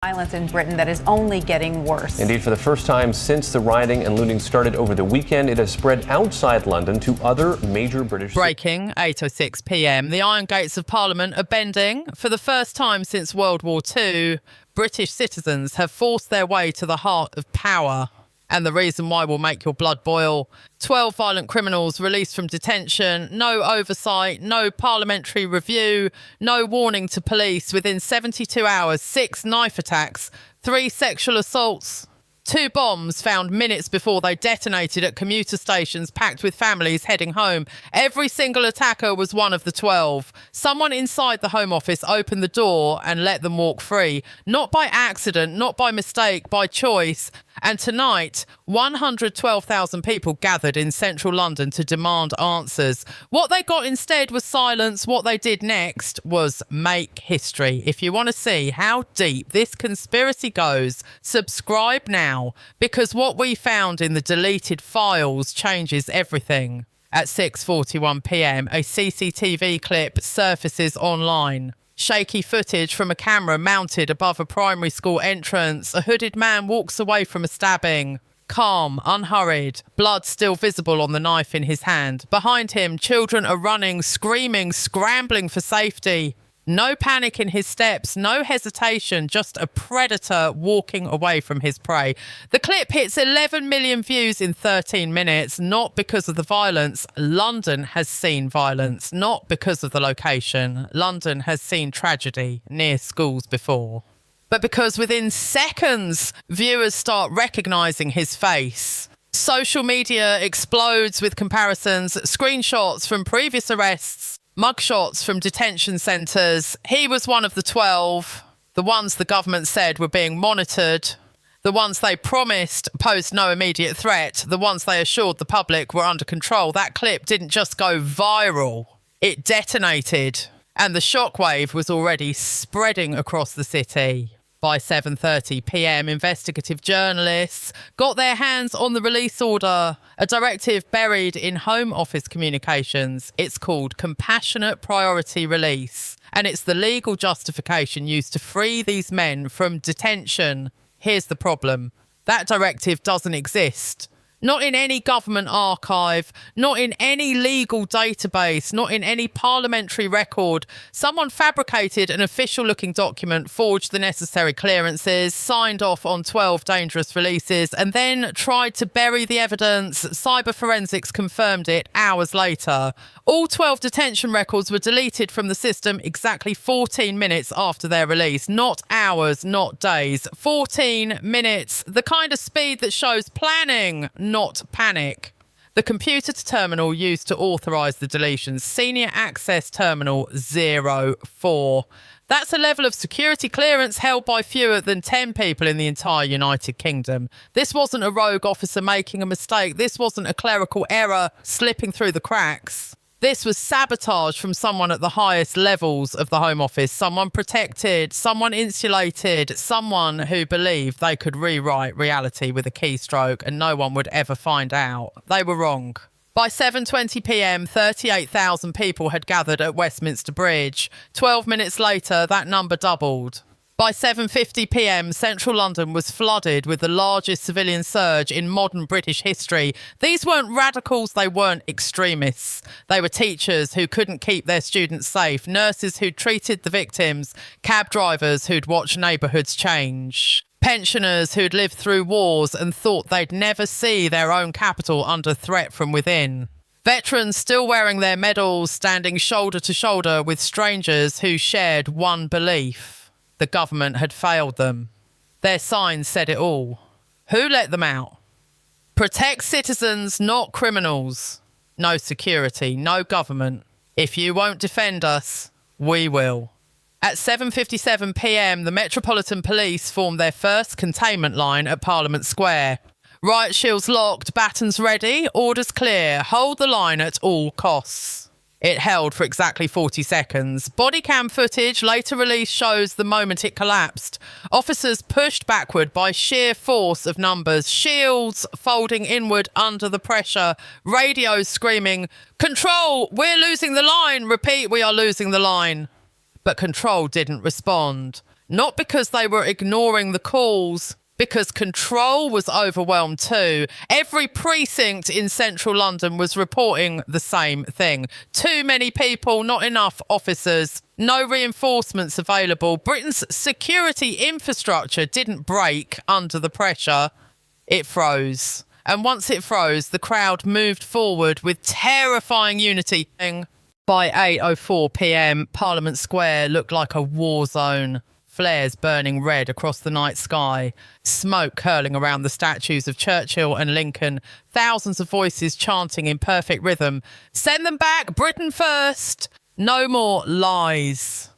Violence in Britain that is only getting worse. Indeed, for the first time since the rioting and looting started over the weekend, it has spread outside London to other major British cities. Breaking, 8:06 p.m. The iron gates of Parliament are bending. For the first time since World War II, British citizens have forced their way to the heart of power. And the reason why will make your blood boil. 12 violent criminals released from detention, no oversight, no parliamentary review, no warning to police. Within 72 hours, 6 knife attacks, 3 sexual assaults, 2 bombs found minutes before they detonated at commuter stations packed with families heading home. Every single attacker was one of the 12. Someone inside the Home Office opened the door and let them walk free. Not by accident, not by mistake, by choice. And tonight, 112,000 people gathered in central London to demand answers. What they got instead was silence. What they did next was make history. If you want to see how deep this conspiracy goes, subscribe now, because what we found in the deleted files changes everything. At 6:41 p.m, a CCTV clip surfaces online. Shaky footage from a camera mounted above a primary school entrance. A hooded man walks away from a stabbing. Calm, unhurried, blood still visible on the knife in his hand. Behind him, children are running, screaming, scrambling for safety. No panic in his steps, no hesitation, just a predator walking away from his prey. The clip hits 11 million views in 13 minutes, not because of the violence. London has seen violence, not because of the location. London has seen tragedy near schools before. But because within seconds, viewers start recognising his face. Social media explodes with comparisons, screenshots from previous arrests, mugshots from detention centres. He was one of the 12, the ones the government said were being monitored, the ones they promised posed no immediate threat, the ones they assured the public were under control. That clip didn't just go viral, it detonated, and the shockwave was already spreading across the city. By 7:30 p.m, investigative journalists got their hands on the release order, a directive buried in Home Office communications. It's called Compassionate Priority Release, and it's the legal justification used to free these men from detention. Here's the problem. That directive doesn't exist. Not in any government archive, not in any legal database, not in any parliamentary record. Someone fabricated an official-looking document, forged the necessary clearances, signed off on 12 dangerous releases, and then tried to bury the evidence. Cyber forensics confirmed it hours later. All 12 detention records were deleted from the system exactly 14 minutes after their release. Not hours, not days. 14 minutes. The kind of speed that shows planning, not panic. The computer terminal used to authorise the deletions, Senior Access Terminal 04. That's a level of security clearance held by fewer than 10 people in the entire United Kingdom. This wasn't a rogue officer making a mistake. This wasn't a clerical error slipping through the cracks. This was sabotage from someone at the highest levels of the Home Office, someone protected, someone insulated, someone who believed they could rewrite reality with a keystroke and no one would ever find out. They were wrong. By 7:20 p.m, 38,000 people had gathered at Westminster Bridge. 12 minutes later, that number doubled. By 7:50 p.m, central London was flooded with the largest civilian surge in modern British history. These weren't radicals, they weren't extremists. They were teachers who couldn't keep their students safe, nurses who'd treated the victims, cab drivers who'd watched neighbourhoods change, pensioners who'd lived through wars and thought they'd never see their own capital under threat from within. Veterans still wearing their medals, standing shoulder to shoulder with strangers who shared one belief. The government had failed them. Their signs said it all. Who let them out? Protect citizens, not criminals. No security, no government. If you won't defend us, we will. At 7:57 p.m, the Metropolitan Police formed their first containment line at Parliament Square. Riot shields locked, batons ready, orders clear. Hold the line at all costs. It held for exactly 40 seconds. Body cam footage later released shows the moment it collapsed. Officers pushed backward by sheer force of numbers. Shields folding inward under the pressure. Radios screaming, "Control, we're losing the line. Repeat, we are losing the line." But Control didn't respond. Not because they were ignoring the calls, because control was overwhelmed too. Every precinct in central London was reporting the same thing. Too many people, not enough officers, no reinforcements available. Britain's security infrastructure didn't break under the pressure. It froze. And once it froze, the crowd moved forward with terrifying unity. By 8:04 p.m, Parliament Square looked like a war zone. Flares burning red across the night sky, smoke curling around the statues of Churchill and Lincoln, thousands of voices chanting in perfect rhythm, "Send them back, Britain first! No more lies."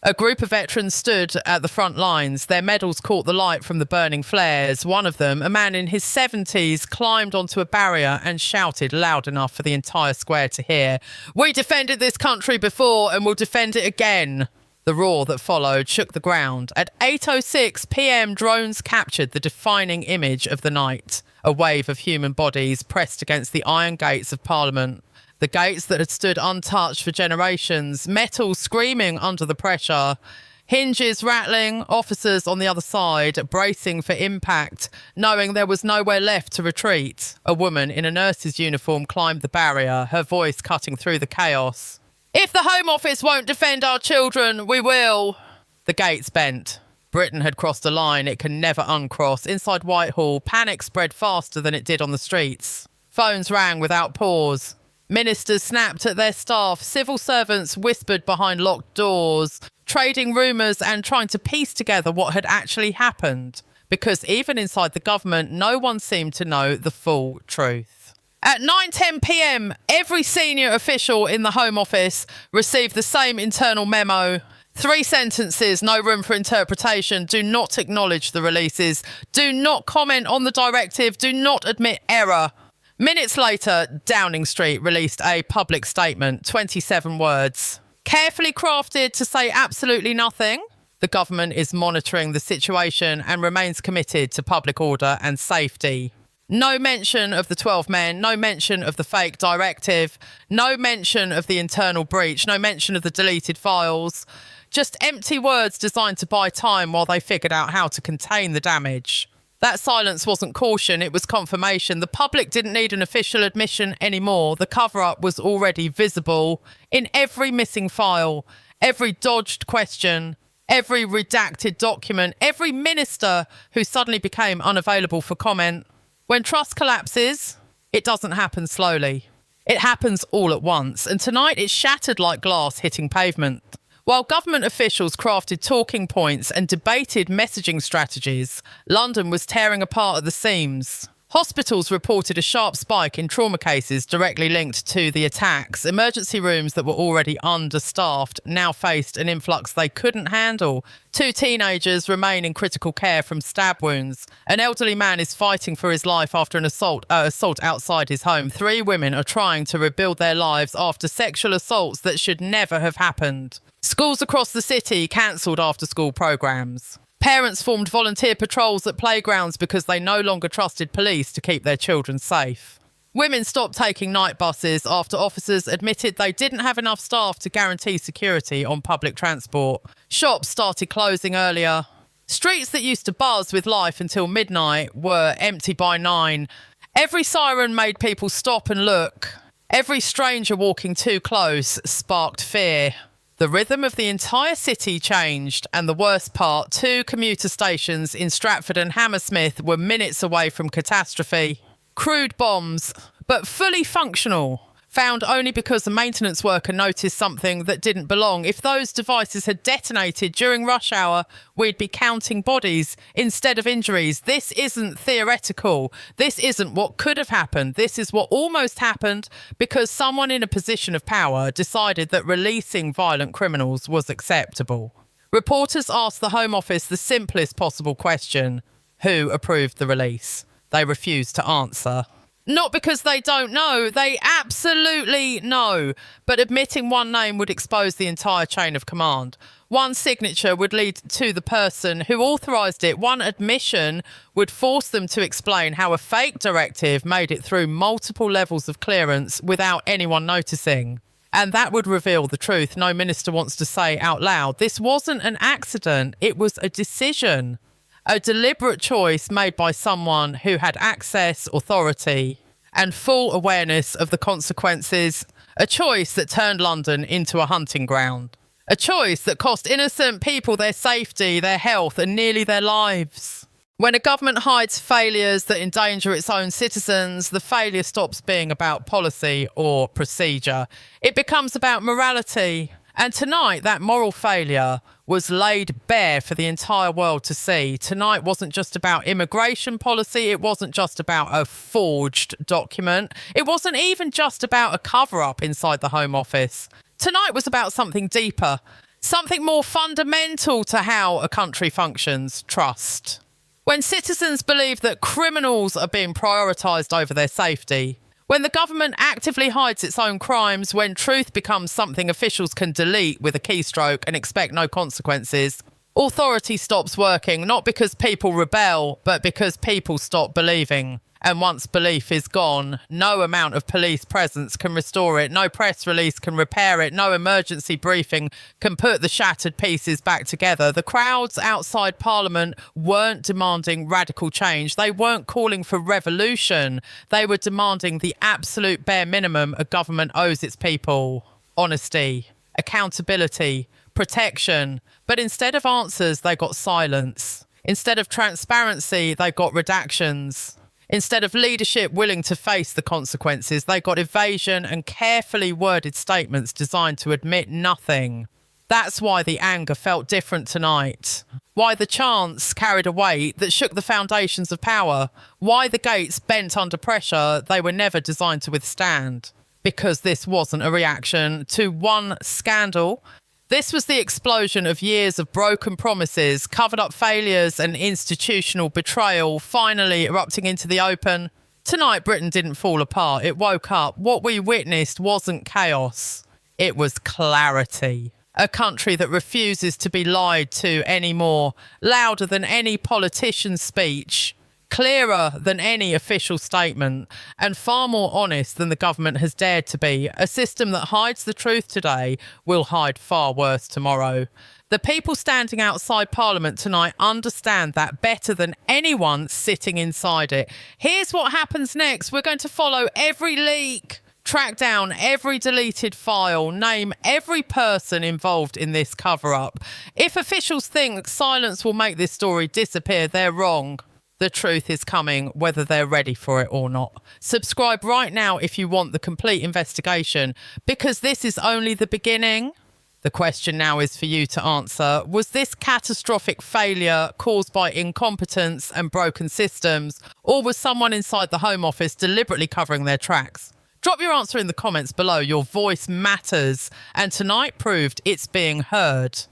A group of veterans stood at the front lines. Their medals caught the light from the burning flares. One of them, a man in his 70s, climbed onto a barrier and shouted loud enough for the entire square to hear, "We defended this country before and will defend it again." The roar that followed shook the ground. At 8:06 p.m, drones captured the defining image of the night. A wave of human bodies pressed against the iron gates of Parliament. The gates that had stood untouched for generations, metal screaming under the pressure, hinges rattling, officers on the other side bracing for impact, knowing there was nowhere left to retreat. A woman in a nurse's uniform climbed the barrier, her voice cutting through the chaos. "If the Home Office won't defend our children, we will." The gates bent. Britain had crossed a line it can never uncross. Inside Whitehall, panic spread faster than it did on the streets. Phones rang without pause. Ministers snapped at their staff. Civil servants whispered behind locked doors, trading rumours and trying to piece together what had actually happened. Because even inside the government, no one seemed to know the full truth. At 9:10 p.m, every senior official in the Home Office received the same internal memo. 3 sentences, no room for interpretation. Do not acknowledge the releases. Do not comment on the directive. Do not admit error. Minutes later, Downing Street released a public statement, 27 words. Carefully crafted to say absolutely nothing. The government is monitoring the situation and remains committed to public order and safety. No mention of the 12 men, no mention of the fake directive, no mention of the internal breach, no mention of the deleted files. Just empty words designed to buy time while they figured out how to contain the damage. That silence wasn't caution, it was confirmation. The public didn't need an official admission anymore. The cover-up was already visible in every missing file, every dodged question, every redacted document, every minister who suddenly became unavailable for comment. When trust collapses, it doesn't happen slowly. It happens all at once, and tonight it shattered like glass hitting pavement. While government officials crafted talking points and debated messaging strategies, London was tearing apart at the seams. Hospitals reported a sharp spike in trauma cases directly linked to the attacks. Emergency rooms that were already understaffed now faced an influx they couldn't handle. 2 teenagers remain in critical care from stab wounds. An elderly man is fighting for his life after an assault outside his home. 3 women are trying to rebuild their lives after sexual assaults that should never have happened. Schools across the city cancelled after-school programmes. Parents formed volunteer patrols at playgrounds because they no longer trusted police to keep their children safe. Women stopped taking night buses after officers admitted they didn't have enough staff to guarantee security on public transport. Shops started closing earlier. Streets that used to buzz with life until midnight were empty by 9. Every siren made people stop and look. Every stranger walking too close sparked fear. The rhythm of the entire city changed, and the worst part, 2 commuter stations in Stratford and Hammersmith were minutes away from catastrophe. Crude bombs, but fully functional, found only because a maintenance worker noticed something that didn't belong. If those devices had detonated during rush hour, we'd be counting bodies instead of injuries. This isn't theoretical. This isn't what could have happened. This is what almost happened because someone in a position of power decided that releasing violent criminals was acceptable. Reporters asked the Home Office the simplest possible question: who approved the release? They refused to answer. Not because they don't know, they absolutely know. But admitting one name would expose the entire chain of command. One signature would lead to the person who authorised it. One admission would force them to explain how a fake directive made it through multiple levels of clearance without anyone noticing. And that would reveal the truth no minister wants to say out loud. This wasn't an accident. It was a decision, a deliberate choice made by someone who had access, authority, and full awareness of the consequences. A choice that turned London into a hunting ground. A choice that cost innocent people their safety, their health, and nearly their lives. When a government hides failures that endanger its own citizens, the failure stops being about policy or procedure. It becomes about morality. And tonight, that moral failure was laid bare for the entire world to see. Tonight wasn't just about immigration policy. It wasn't just about a forged document. It wasn't even just about a cover-up inside the Home Office. Tonight was about something deeper, something more fundamental to how a country functions: trust. When citizens believe that criminals are being prioritised over their safety, when the government actively hides its own crimes, when truth becomes something officials can delete with a keystroke and expect no consequences, authority stops working, not because people rebel, but because people stop believing. And once belief is gone, no amount of police presence can restore it. No press release can repair it. No emergency briefing can put the shattered pieces back together. The crowds outside Parliament weren't demanding radical change. They weren't calling for revolution. They were demanding the absolute bare minimum a government owes its people: honesty, accountability, protection. But instead of answers, they got silence. Instead of transparency, they got redactions. Instead of leadership willing to face the consequences, they got evasion and carefully worded statements designed to admit nothing. That's why the anger felt different tonight. Why the chants carried a weight that shook the foundations of power. Why the gates bent under pressure they were never designed to withstand. Because this wasn't a reaction to one scandal. This was the explosion of years of broken promises, covered up failures and institutional betrayal finally erupting into the open. Tonight, Britain didn't fall apart. It woke up. What we witnessed wasn't chaos. It was clarity. A country that refuses to be lied to anymore, louder than any politician's speech, clearer than any official statement, and far more honest than the government has dared to be. A system that hides the truth today will hide far worse tomorrow. The people standing outside Parliament tonight understand that better than anyone sitting inside it. Here's what happens next. We're going to follow every leak, track down every deleted file, name every person involved in this cover-up. If officials think silence will make this story disappear, they're wrong. The truth is coming, whether they're ready for it or not. Subscribe right now if you want the complete investigation, because this is only the beginning. The question now is for you to answer. Was this catastrophic failure caused by incompetence and broken systems, or was someone inside the Home Office deliberately covering their tracks? Drop your answer in the comments below. Your voice matters, and tonight proved it's being heard.